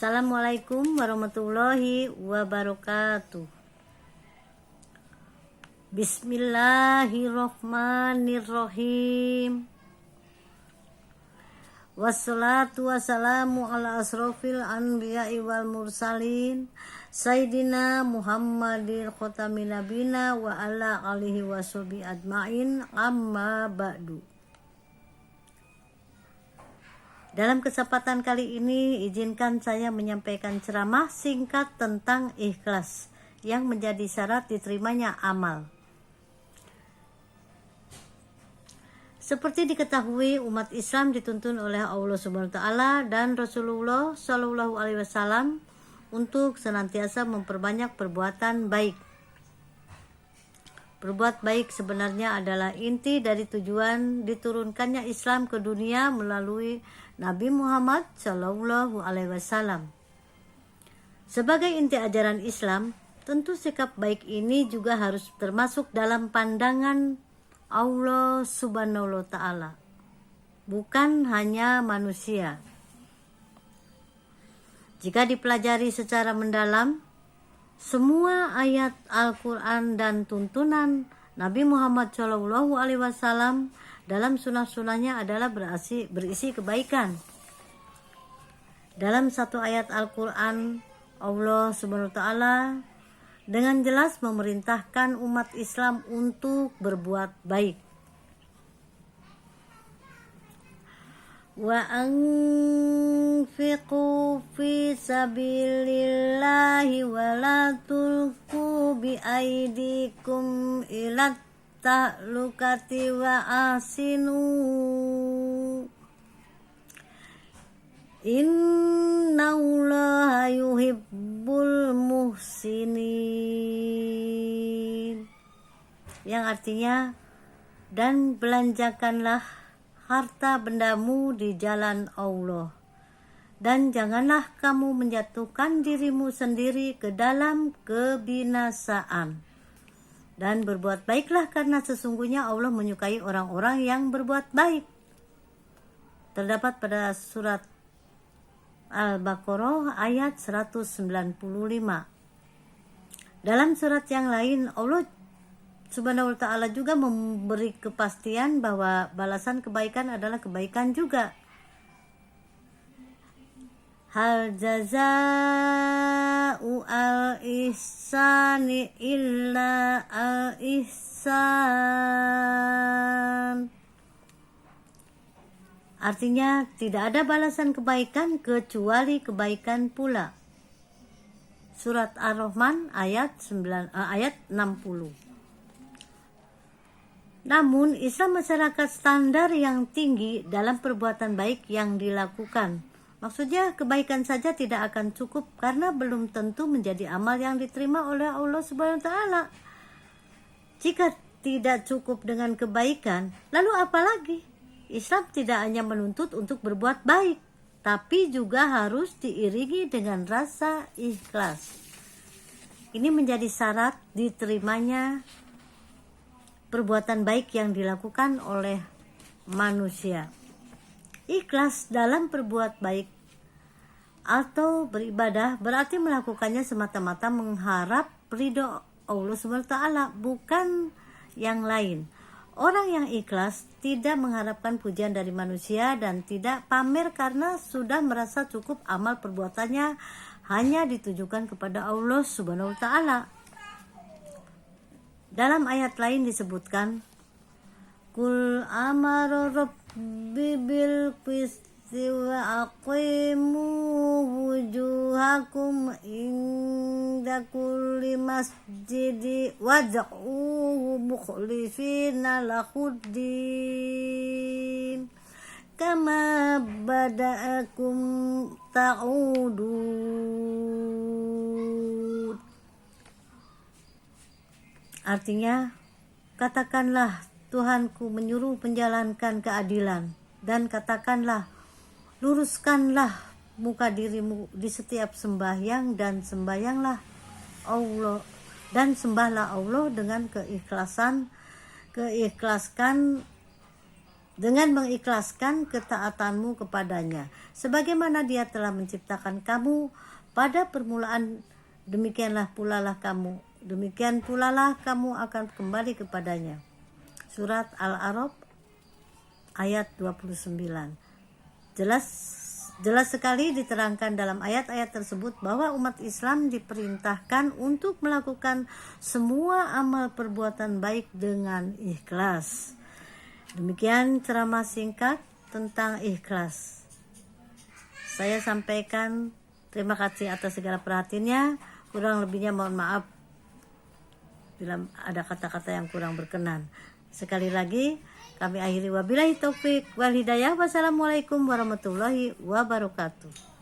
Assalamualaikum warahmatullahi wabarakatuh. Bismillahirrahmanirrahim. Wassalatu wassalamu ala asrofil anbiya'i wal mursalin Sayyidina Muhammadin khotamin nabina wa ala alihi washabihi ajma'in, amma ba'du. Dalam kesempatan kali ini izinkan saya menyampaikan ceramah singkat tentang ikhlas yang menjadi syarat diterimanya amal. Seperti diketahui, umat Islam dituntun oleh Allah Subhanahu wa taala dan Rasulullah Shallallahu alaihi wasallam untuk senantiasa memperbanyak perbuatan baik. Berbuat baik sebenarnya adalah inti dari tujuan diturunkannya Islam ke dunia melalui Nabi Muhammad Shallallahu alaihi wasallam. Sebagai inti ajaran Islam, tentu sikap baik ini juga harus termasuk dalam pandangan Allah Subhanahu wa taala, bukan hanya manusia. Jika dipelajari secara mendalam, semua ayat Al-Quran dan tuntunan Nabi Muhammad SAW dalam sunnah-sunnahnya adalah berisi kebaikan. Dalam satu ayat Al-Quran, Allah Subhanahu wa taala dengan jelas memerintahkan umat Islam untuk berbuat baik. Wa anfiqu fi sabilillahi wa la tulqu bi aydikum ila ta'lukati wa asinu innallaha yuhibbul muhsinin, yang artinya, dan belanjakanlah harta bendamu di jalan Allah, dan janganlah kamu menjatuhkan dirimu sendiri ke dalam kebinasaan, dan berbuat baiklah karena sesungguhnya Allah menyukai orang-orang yang berbuat baik. Terdapat pada surat Al-Baqarah ayat 195. Dalam surat yang lain, Allah Subhanahu wa ta'ala juga memberi kepastian bahwa balasan kebaikan adalah kebaikan juga. Hal jaza'u al-ihsani illa al-ihsan. Artinya, tidak ada balasan kebaikan kecuali kebaikan pula. Surat Ar-Rahman ayat 60. Namun, Islam masyarakat standar yang tinggi dalam perbuatan baik yang dilakukan. Maksudnya, kebaikan saja tidak akan cukup karena belum tentu menjadi amal yang diterima oleh Allah Subhanahu wa taala. Jika tidak cukup dengan kebaikan, lalu apa lagi? Islam tidak hanya menuntut untuk berbuat baik, tapi juga harus diiringi dengan rasa ikhlas. Ini menjadi syarat diterimanya perbuatan baik yang dilakukan oleh manusia. Ikhlas dalam berbuat baik atau beribadah berarti melakukannya semata-mata mengharap ridho Allah Subhanahu wa taala, bukan yang lain. Orang yang ikhlas tidak mengharapkan pujian dari manusia dan tidak pamer karena sudah merasa cukup amal perbuatannya hanya ditujukan kepada Allah Subhanahu wa taala. Dalam ayat lain disebutkan, Qul amara rabbi bil qisti wa aqimu wujuhakum inda kulli masjidi wad'uhu mukhlifina lahuddin kama bada'akum ta'udun. Artinya, katakanlah Tuhanku menyuruh menjalankan keadilan, dan katakanlah luruskanlah muka dirimu di setiap sembahyang dan sembahyanglah Allah dan sembahlah Allah dengan keikhlaskan dengan mengikhlaskan ketaatanmu kepadanya, sebagaimana Dia telah menciptakan kamu pada permulaan, demikian pulalah kamu akan kembali kepadanya. Surat Al-A'raf ayat 29. Jelas sekali diterangkan dalam ayat-ayat tersebut bahwa umat Islam diperintahkan untuk melakukan semua amal perbuatan baik dengan ikhlas. Demikian ceramah singkat tentang ikhlas. Saya sampaikan, terima kasih atas segala perhatiannya. Kurang lebihnya mohon maaf bila ada kata-kata yang kurang berkenan. Sekali lagi kami akhiri, wabillahi taufik wal hidayah. Wassalamualaikum warahmatullahi wabarakatuh.